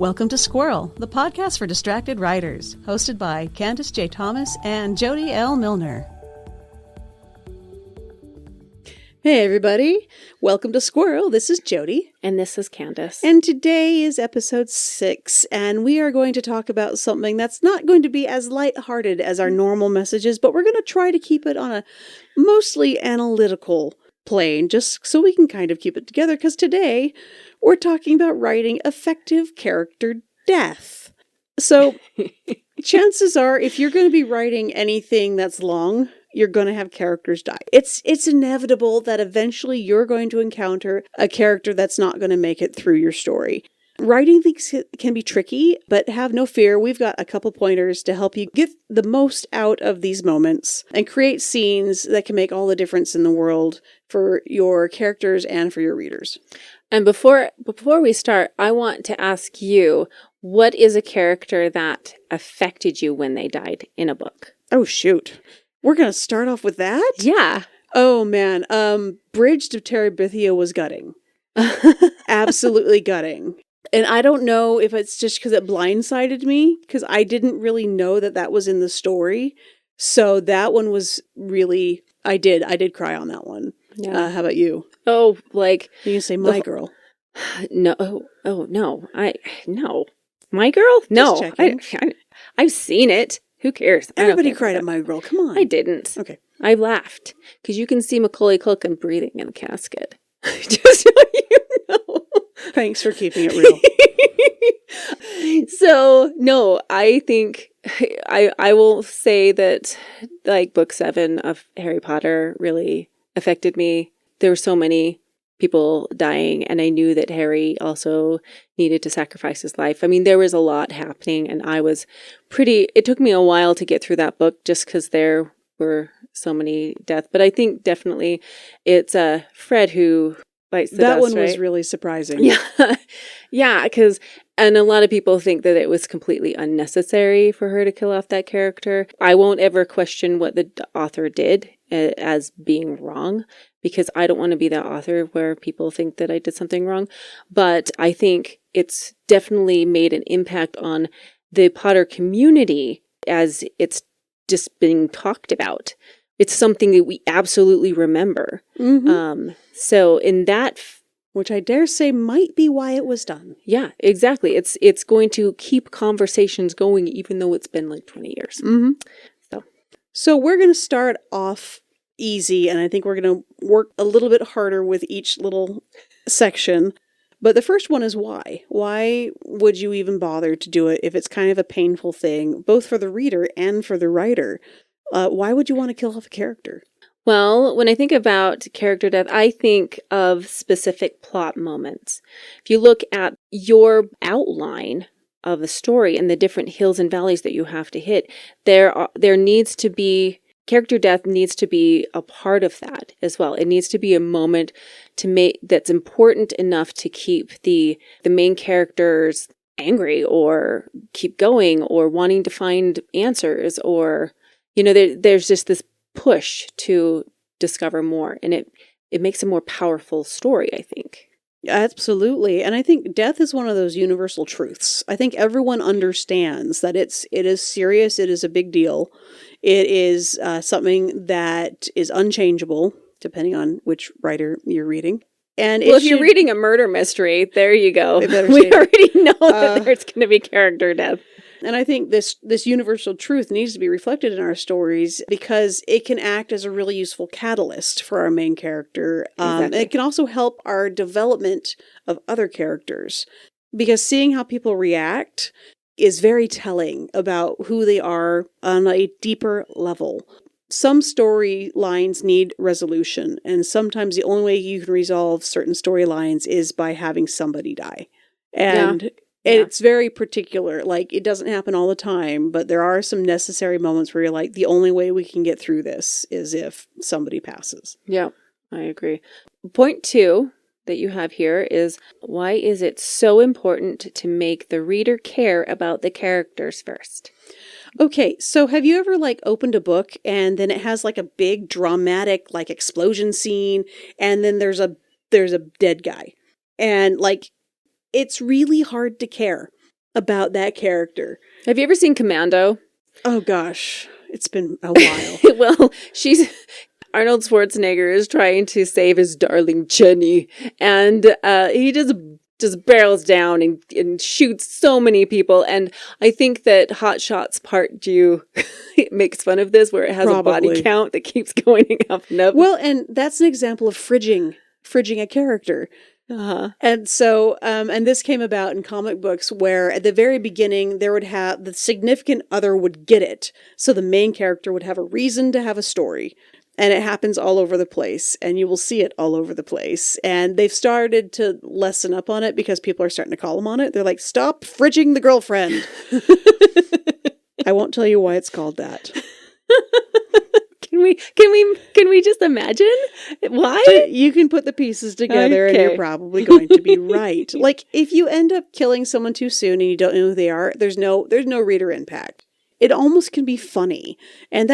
Welcome to Squirrel, the podcast for distracted writers, hosted by Candace J. Thomas and Jody L. Milner. Hey everybody, welcome to Squirrel. This is Jody. And this is Candace. And today is episode 6, and we are going to talk about something that's not going to be as lighthearted as our normal messages, but we're going to try to keep it on a mostly analytical plane, just so we can kind of keep it together, because today we're talking about writing effective character death. So chances are, if you're going to be writing anything that's long, you're going to have characters die. It's inevitable that eventually you're going to encounter a character that's not going to make it through your story. Writing things can be tricky, but have no fear. We've got a couple pointers to help you get the most out of these moments and create scenes that can make all the difference in the world for your characters and for your readers. And before we start, I want to ask you, what is a character that affected you when they died in a book? Oh, shoot. We're going to start off with that? Yeah. Oh, man. Bridge of Terabithia was gutting. Absolutely gutting. And I don't know if it's just because it blindsided me, because I didn't really know that was in the story. So that one was really, I did cry on that one. Yeah. How about you? Oh, like... You can say My Girl. No. Oh, no. No. My Girl? No. I've seen it. Who cares? Everybody cried at My Girl. Come on. I didn't. Okay. I laughed. Because you can see Macaulay Culkin breathing in a casket. Just so you know. Thanks for keeping it real. So, no, I think I will say that, like, book 7 of Harry Potter really affected me. There were so many people dying, and I knew that Harry also needed to sacrifice his life. I mean, there was a lot happening, and it took me a while to get through that book just because there were so many deaths. But I think definitely it's Fred who bites the dust, that one right? was really surprising. Yeah. Yeah, and a lot of people think that it was completely unnecessary for her to kill off that character. I won't ever question what the author did as being wrong, because I don't want to be that author where people think that I did something wrong. But I think it's definitely made an impact on the Potter community as it's just being talked about. It's something that we absolutely remember. Mm-hmm. So in that... Which I dare say might be why it was done. Yeah, exactly. It's going to keep conversations going even though it's been like 20 years. Mm-hmm. So we're going to start off easy, and I think we're going to work a little bit harder with each little section. But the first one is why. Why would you even bother to do it if it's kind of a painful thing, both for the reader and for the writer? Why would you want to kill off a character? Well, when I think about character death, I think of specific plot moments. If you look at your outline of a story and the different hills and valleys that you have to hit, there needs to be, character death needs to be a part of that as well. It needs to be a moment that's important enough to keep the main characters angry or keep going or wanting to find answers, or, there's just this push to discover more, and it makes a more powerful story, I think. Absolutely. And I think death is one of those universal truths. I think everyone understands that it is serious, it is a big deal. It is something that is unchangeable, depending on which writer you're reading. And if you're reading a murder mystery, there you go. We already know that there's going to be character death. And I think this universal truth needs to be reflected in our stories because it can act as a really useful catalyst for our main character. Exactly. It can also help our development of other characters, because seeing how people react is very telling about who they are on a deeper level. Some storylines need resolution, and sometimes the only way you can resolve certain storylines is by having somebody die. And it's very particular. Like, it doesn't happen all the time, but there are some necessary moments where you're like, the only way we can get through this is if somebody passes. Yeah, I agree. Point 2 that you have here is, why is it so important to make the reader care about the characters first? Okay, so have you ever opened a book and then it has a big dramatic explosion scene, and then there's a dead guy, and it's really hard to care. about that character. Have you ever seen Commando? Oh gosh, it's been a while. Well, Arnold Schwarzenegger is trying to save his darling Jenny, and he just barrels down and shoots so many people. And I think that Hot Shots Part 2 makes fun of this, where it has a body count that keeps going up and up. Well, and that's an example of fridging a character. And so, and this came about in comic books where at the very beginning there would have the significant other would get it. So the main character would have a reason to have a story. And it happens all over the place, and you will see it all over the place. And they've started to lessen up on it because people are starting to call them on it. They're like, stop fridging the girlfriend. I won't tell you why it's called that. Can we just imagine why? You can put the pieces together and you're probably going to be right. Like if you end up killing someone too soon and you don't know who they are, there's no reader impact. It almost can be funny. And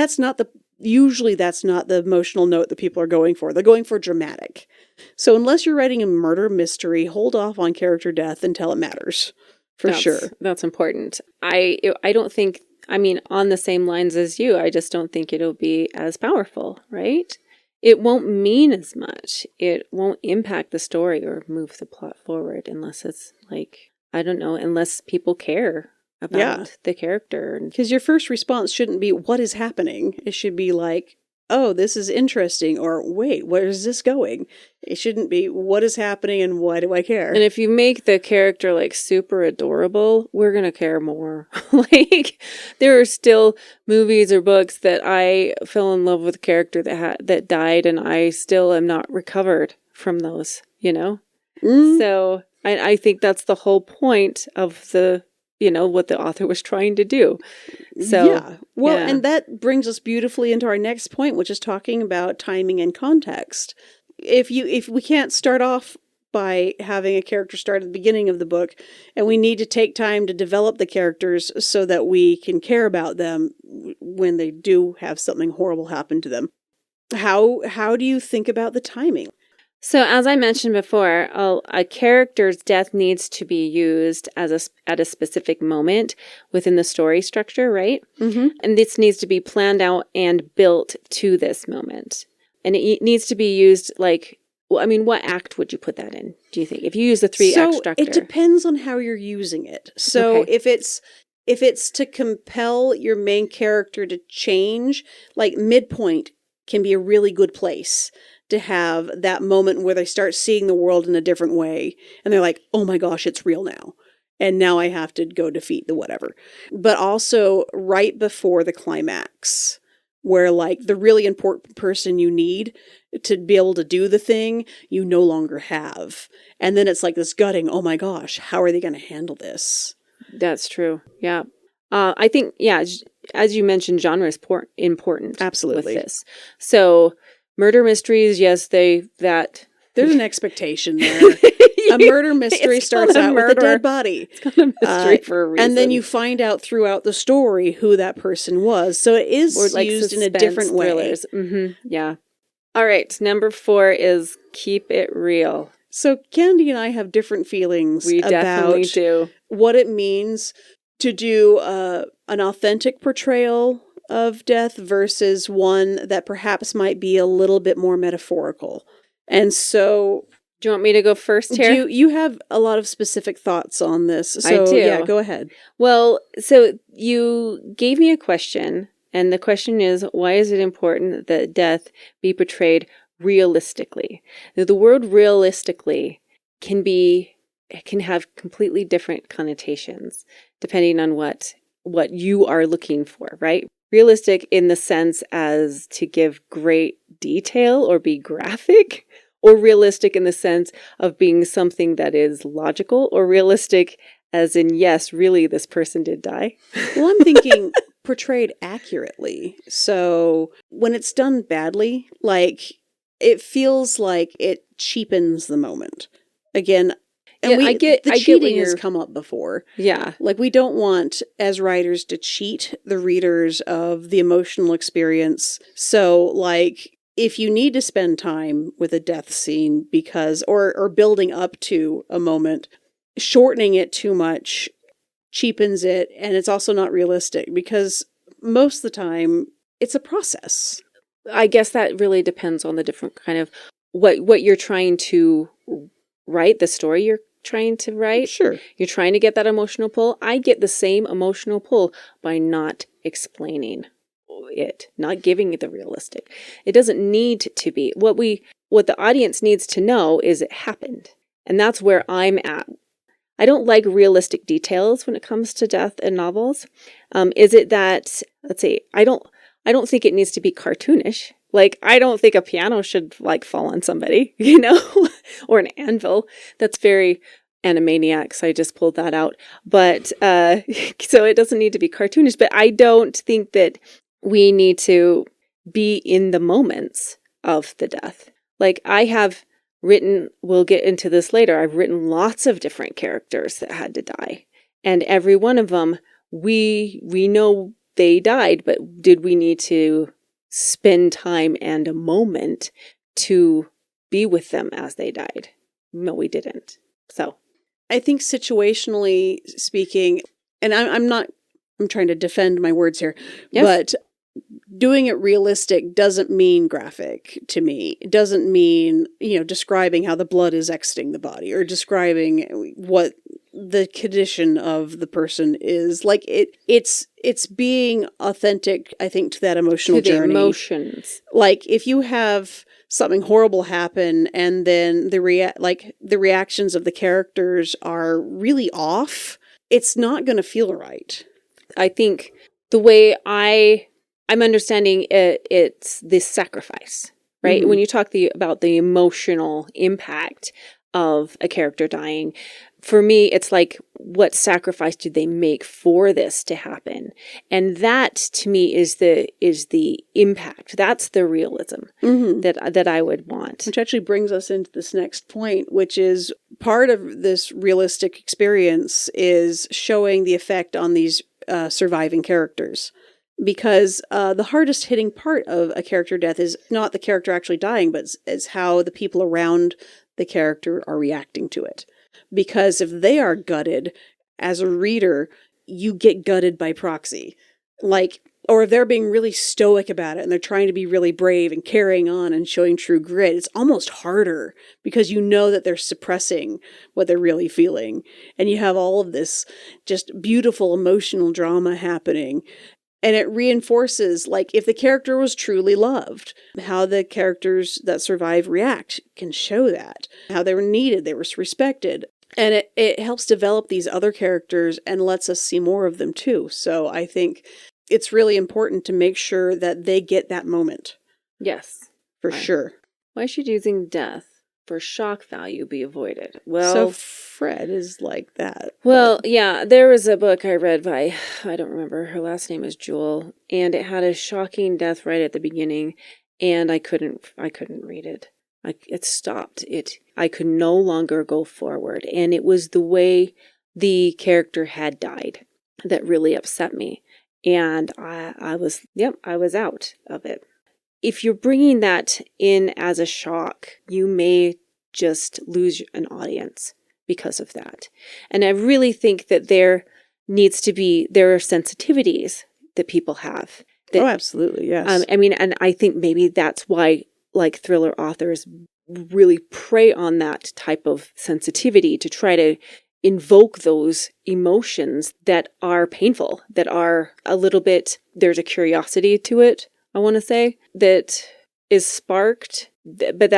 usually that's not the emotional note that people are going for. They're going for dramatic. So unless you're writing a murder mystery, hold off on character death until it matters. That's sure. That's important. I don't think, on the same lines as you, I just don't think it'll be as powerful, right? It won't mean as much. It won't impact the story or move the plot forward unless it's unless people care about the character. Because your first response shouldn't be, what is happening? It should be like, oh, this is interesting, or wait, where is this going? It shouldn't be, what is happening and why do I care? And if you make the character like super adorable, we're going to care more. There are still movies or books that I fell in love with a character that died, and I still am not recovered from those, So I think that's the whole point of what the author was trying to do. So, yeah. Well, and that brings us beautifully into our next point, which is talking about timing and context. If we can't start off by having a character start at the beginning of the book, and we need to take time to develop the characters so that we can care about them when they do have something horrible happen to them. How do you think about the timing? So as I mentioned before, a character's death needs to be used at a specific moment within the story structure, right? Mm-hmm. And this needs to be planned out and built to this moment. And it needs to be used what act would you put that in, do you think? If you use the 3-act structure. It depends on how you're using it. So if it's to compel your main character to change, like midpoint can be a really good place to have that moment where they start seeing the world in a different way. And they're like, oh my gosh, it's real now. And now I have to go defeat the whatever. But also right before the climax, where like the really important person you need to be able to do the thing, you no longer have. And then it's like this gutting, oh my gosh, how are they going to handle this? That's true. Yeah. I think, as you mentioned, genre is important. Absolutely. With this. So murder mysteries, yes, there's an expectation there. A murder mystery starts out with a dead body. It's called a mystery for a reason. And then you find out throughout the story who that person was. So it is used in a different thrillers. Way. Mm-hmm. Yeah. All right. Number 4 is keep it real. So Candy and I have different feelings about what it means to do an authentic portrayal of death versus one that perhaps might be a little bit more metaphorical. And so, do you want me to go first here? You have a lot of specific thoughts on this. So, I do. Yeah, go ahead. Well, so you gave me a question, and the question is, why is it important that death be portrayed realistically? Now, the word realistically can have completely different connotations depending on what you are looking for, right? Realistic in the sense as to give great detail or be graphic, or realistic in the sense of being something that is logical, or realistic as in, yes, really, this person did die. Well, I'm thinking portrayed accurately. So when it's done badly, it feels like it cheapens the moment. Again, and I get cheating has come up before. Yeah. We don't want, as writers, to cheat the readers of the emotional experience. So, if you need to spend time with a death scene or building up to a moment, shortening it too much cheapens it, and it's also not realistic because most of the time it's a process. I guess that really depends on the different kind of what you're trying to write, the story you're trying to write. Sure. You're trying to get that emotional pull. I get the same emotional pull by not explaining it, not giving it the realistic. It doesn't need to be. What the audience needs to know is it happened. And that's where I'm at. I don't like realistic details when it comes to death in novels. Is it that, let's see, I don't think it needs to be cartoonish. Like, I don't think a piano should, like, fall on somebody, you know, or an anvil. That's very Animaniacs. I just pulled that out. But, so it doesn't need to be cartoonish. But I don't think that we need to be in the moments of the death. Like, I have written, we'll get into this later, I've written lots of different characters that had to die. And every one of them, we know they died, but did we need to spend time and a moment to be with them as they died? No, we didn't. So I think situationally speaking, and I'm trying to defend my words here, yes. But doing it realistic doesn't mean graphic to me. It doesn't mean, describing how the blood is exiting the body or describing what the condition of the person is. Like it's being authentic, I think, to that emotional to the journey. emotions. Like if you have something horrible happen and then the reactions of the characters are really off, it's not going to feel right. I think the way I'm understanding it's this sacrifice, right? Mm-hmm. When you talk about the emotional impact of a character dying, for me, it's like, what sacrifice did they make for this to happen? And that, to me, is the impact. That's the realism Mm-hmm. that I would want. Which actually brings us into this next point, which is part of this realistic experience is showing the effect on these surviving characters. Because the hardest hitting part of a character death is not the character actually dying, but is how the people around the character are reacting to it. Because if they are gutted, as a reader, you get gutted by proxy. Or if they're being really stoic about it and they're trying to be really brave and carrying on and showing true grit, it's almost harder because you know that they're suppressing what they're really feeling. And you have all of this just beautiful emotional drama happening. And it reinforces, like, if the character was truly loved, how the characters that survive react can show that. How they were needed, they were respected. And it helps develop these other characters and lets us see more of them too. So I think it's really important to make sure that they get that moment. Yes. For sure. Why should using death for shock value be avoided? Well, so Fred is like that. Well, yeah, there was a book I read by, I don't remember, her last name is Jewel, and it had a shocking death right at the beginning, and I couldn't read it. It stopped. I could no longer go forward, and it was the way the character had died that really upset me, and I was out of it. If you're bringing that in as a shock, you may just lose an audience because of that. And I really think that there are sensitivities that people have. That, absolutely, yes. And I think maybe that's why, like, thriller authors really prey on that type of sensitivity to try to invoke those emotions that are painful, that are a little bit, there's a curiosity to it, I want to say, that is sparked, but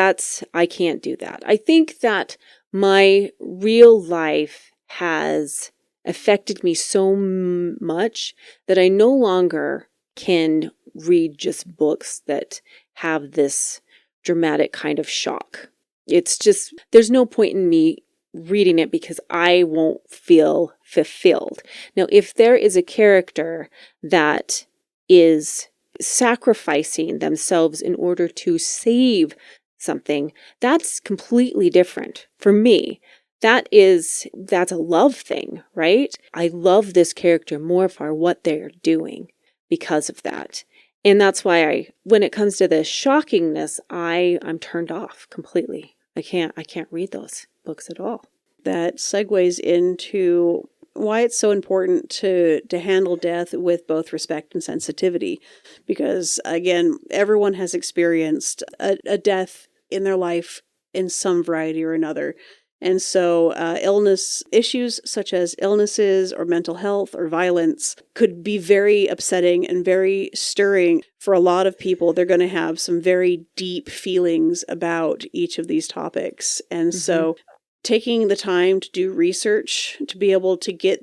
I can't do that. I think that my real life has affected me so much that I no longer can read just books that have this dramatic kind of shock. It's just, there's no point in me reading it because I won't feel fulfilled. Now, if there is a character that is sacrificing themselves in order to save something, that's completely different for me. That's a love thing, right? I love this character more for what they're doing because of that. And that's why when it comes to the shockingness, I'm turned off completely. I can't read those books at all. That segues into why it's so important to handle death with both respect and sensitivity. Because again, everyone has experienced a death in their life in some variety or another. And so illness issues such as illnesses or mental health or violence could be very upsetting and very stirring for a lot of people. They're going to have some very deep feelings about each of these topics. And so taking the time to do research to be able to get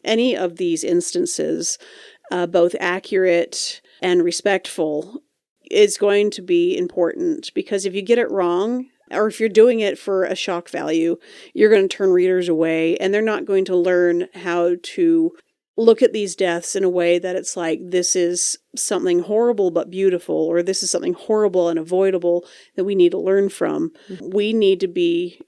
any of these instances both accurate and respectful is going to be important, because if you get it wrong, or if you're doing it for a shock value, you're going to turn readers away, and they're not going to learn how to look at these deaths in a way that it's like, this is something horrible but beautiful, or this is something horrible and avoidable that we need to learn from. We need to be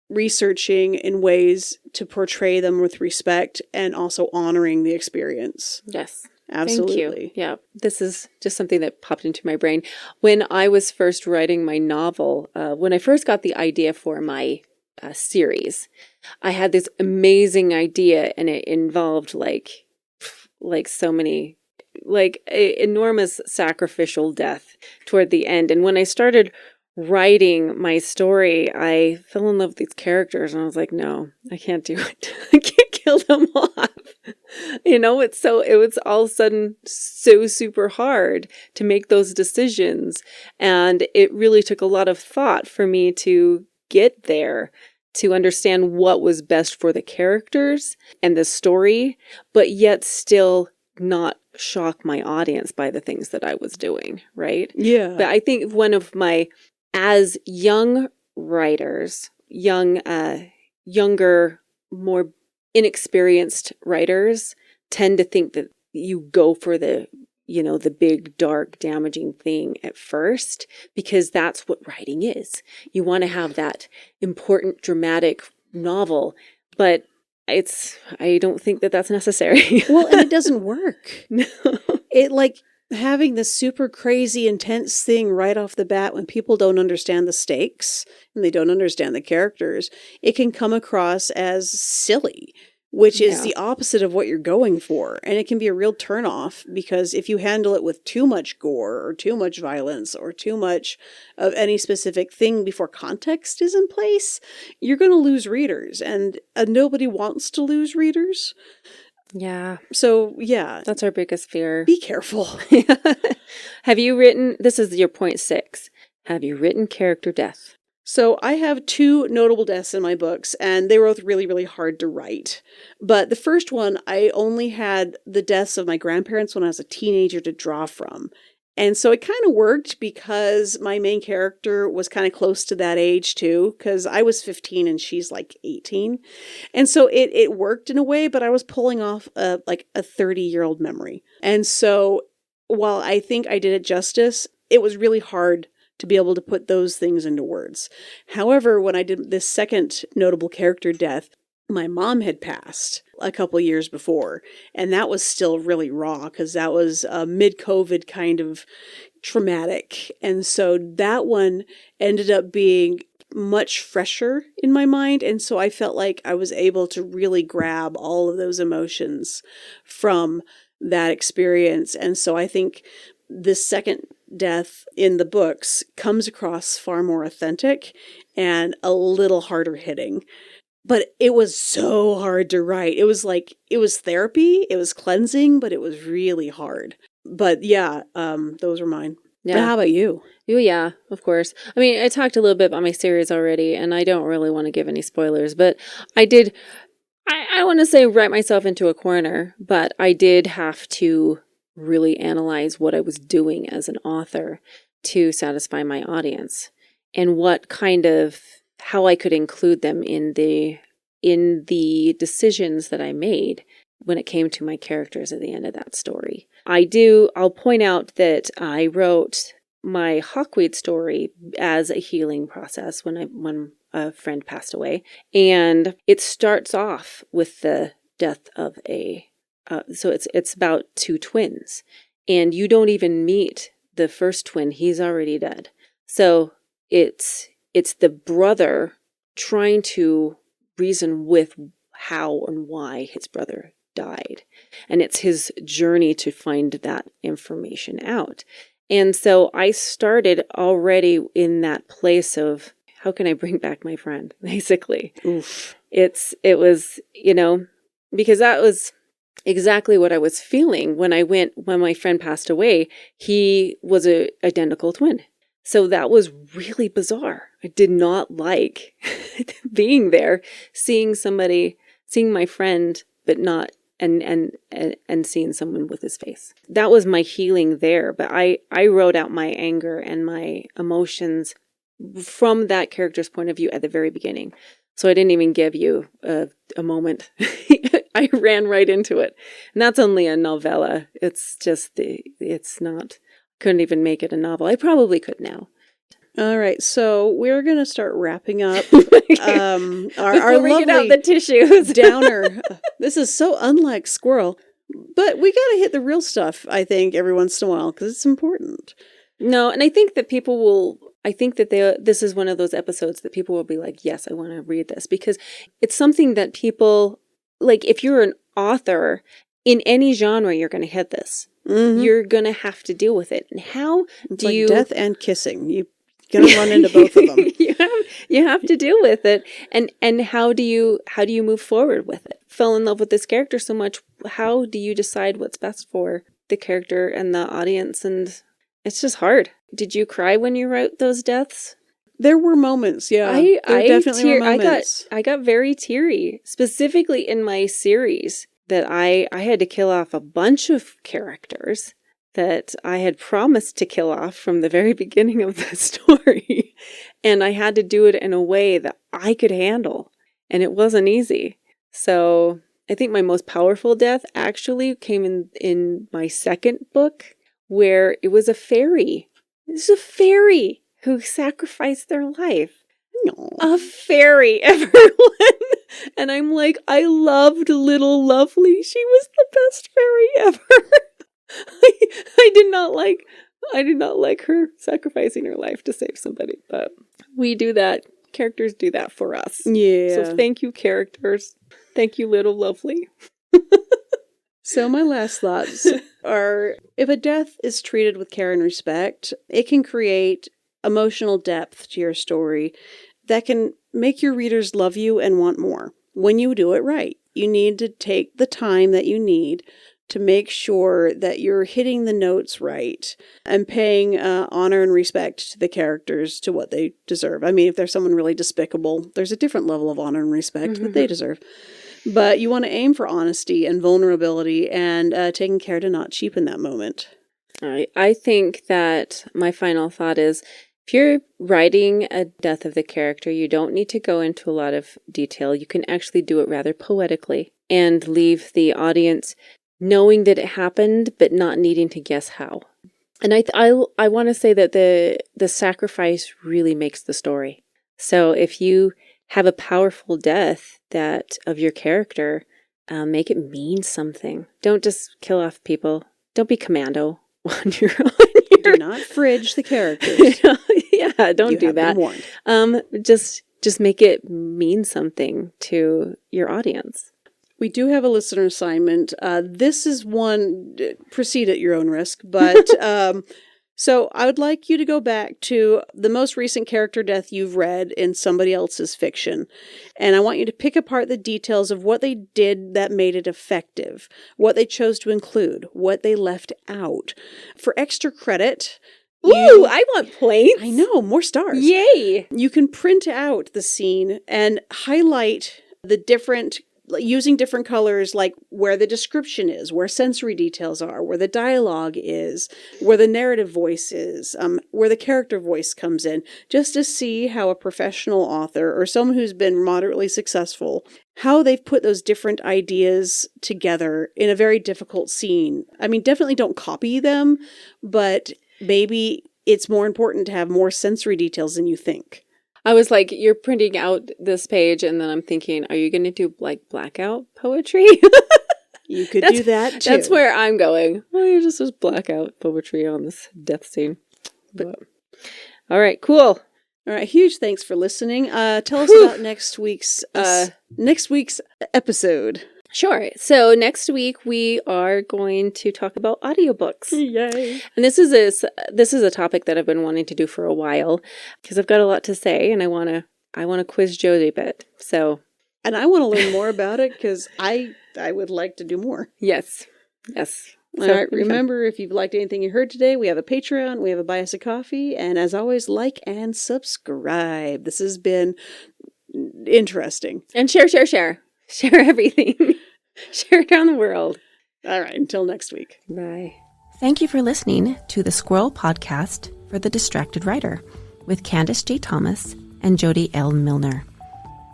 researching in ways to portray them with respect and also honoring the experience. Yes. Absolutely. Thank you. Yeah, this is just something that popped into my brain. When I was first writing my novel, when I first got the idea for my series, I had this amazing idea, and it involved like so many, enormous sacrificial death toward the end. And when I started writing my story, I fell in love with these characters, and I was like, no, I can't do it. I can't kill them off. It was all of a sudden so super hard to make those decisions. And it really took a lot of thought for me to get there, to understand what was best for the characters and the story, but yet still not shock my audience by the things that I was doing, right? Yeah. But I think one of my, as young writers, younger, more inexperienced writers tend to think that you go for the big, dark, damaging thing at first, because that's what writing is. You want to have that important, dramatic novel, but I don't think that that's necessary. Well, and it doesn't work. No. It having this super crazy, intense thing right off the bat when people don't understand the stakes and they don't understand the characters, it can come across as silly, which is the opposite of what you're going for. And it can be a real turnoff, because if you handle it with too much gore or too much violence or too much of any specific thing before context is in place, you're going to lose readers, and nobody wants to lose readers. Yeah. So, yeah. That's our biggest fear. Be careful. Have you written, this is your point 6, have you written character death? So I have 2 notable deaths in my books, and they were both really, really hard to write. But the first one, I only had the deaths of my grandparents when I was a teenager to draw from. And so it kind of worked, because my main character was kind of close to that age too, because I was 15 and she's like 18. And so it worked in a way, but I was pulling off a 30-year-old memory. And so while I think I did it justice, it was really hard to be able to put those things into words. However, when I did this second notable character death, my mom had passed a couple years before, and that was still really raw, because that was mid-COVID kind of traumatic. And so that one ended up being much fresher in my mind, and so I felt like I was able to really grab all of those emotions from that experience. And so I think this second death in the books comes across far more authentic and a little harder hitting. But it was so hard to write. It was therapy, it was cleansing, but it was really hard. But yeah, those were mine. Yeah. But how about you? Oh, yeah, of course. I mean, I talked a little bit about my series already, and I don't really want to give any spoilers, but I want to say write myself into a corner, but I did have to really analyze what I was doing as an author to satisfy my audience, and how I could include them in the decisions that I made when it came to my characters at the end of that story. I'll point out that I wrote my Hawkweed story as a healing process when a friend passed away. And it starts off with the death of so it's about 2 twins. And you don't even meet the first twin. He's already dead. So it's the brother trying to reason with how and why his brother died. And it's his journey to find that information out. And so I started already in that place of, how can I bring back my friend, basically? Oof. It was, because that was exactly what I was feeling when my friend passed away. He was a identical twin. So that was really bizarre. I did not like being there, seeing my friend, but not, and seeing someone with his face. That was my healing there. But I wrote out my anger and my emotions from that character's point of view at the very beginning. So I didn't even give you a moment. I ran right into it. And that's only a novella. It's just, couldn't even make it a novel. I probably could now. All right, so we're going to start wrapping up our we lovely get out the tissues. downer. This is so unlike Squirrel, but we got to hit the real stuff, I think, every once in a while, because it's important. No, and I think that this is one of those episodes that people will be like, yes, I want to read this, because it's something that people, like, if you're an author in any genre, you're going to hit this. Mm-hmm. You're going to have to deal with it. And how it's like death and kissing. You're going to run into both of them. you have to deal with it. And how do you move forward with it? Fell in love with this character so much. How do you decide what's best for the character and the audience? And it's just hard. Did you cry when you wrote those deaths? There were moments, yeah. There definitely were moments. I got very teary, specifically in my series, that I had to kill off a bunch of characters that I had promised to kill off from the very beginning of the story. And I had to do it in a way that I could handle. And it wasn't easy. So I think my most powerful death actually came in my second book, where it was a fairy. It was a fairy who sacrificed their life. No. A fairy, everyone. And I'm like, I loved Little Lovely. She was the best fairy ever. I did not like her sacrificing her life to save somebody, but we do that. Characters do that for us. Yeah. So thank you, characters. Thank you, Little Lovely. So my last thoughts are, if a death is treated with care and respect, it can create emotional depth to your story that can make your readers love you and want more. When you do it right, you need to take the time that you need to make sure that you're hitting the notes right and paying honor and respect to the characters, to what they deserve. I mean, if there's someone really despicable, there's a different level of honor and respect that they deserve. But you want to aim for honesty and vulnerability and taking care to not cheapen that moment. I think that my final thought is, if you're writing a death of the character, you don't need to go into a lot of detail. You can actually do it rather poetically and leave the audience knowing that it happened, but not needing to guess how. And I want to say that the sacrifice really makes the story. So if you have a powerful death of your character, make it mean something. Don't just kill off people. Don't be Commando on your Do not fridge the characters. Yeah, don't do that. Just make it mean something to your audience. We do have a listener assignment. This is one, proceed at your own risk, but so I would like you to go back to the most recent character death you've read in somebody else's fiction. And I want you to pick apart the details of what they did that made it effective, what they chose to include, what they left out. For extra credit... Ooh, I want plates. I know, more stars. Yay! You can print out the scene and highlight the different... using different colors, like where the description is, where sensory details are, where the dialogue is, where the narrative voice is, where the character voice comes in, just to see how a professional author or someone who's been moderately successful, how they've put those different ideas together in a very difficult scene. I mean, definitely don't copy them, but maybe it's more important to have more sensory details than you think. I was like, you're printing out this page, and then I'm thinking, are you going to do like blackout poetry? You could do that too. That's where I'm going. Oh, you're just blackout poetry on this death scene. But all right, cool. All right, huge thanks for listening. Tell us about next week's episode. Sure. So next week we are going to talk about audiobooks. Yay! And this is a topic that I've been wanting to do for a while because I've got a lot to say and I want to quiz Jody a bit. So, and I want to learn more about it because I would like to do more. Yes. All right, remember, if you've liked anything you heard today, we have a Patreon, we have a Buy Us a Coffee, and as always, like and subscribe. This has been interesting. And share. Share everything. Share it around the world. All right, until next week. Bye. Thank you for listening to the Squirrel Podcast for the Distracted Writer with Candace J. Thomas and Jody L. Milner.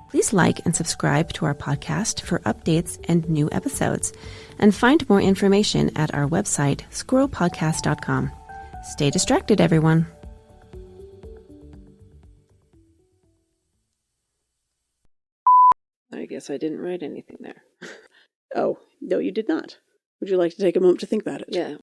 Please like and subscribe to our podcast for updates and new episodes, and find more information at our website, squirrelpodcast.com. Stay distracted, everyone. I guess I didn't write anything there. Oh, no, you did not. Would you like to take a moment to think about it? Yeah.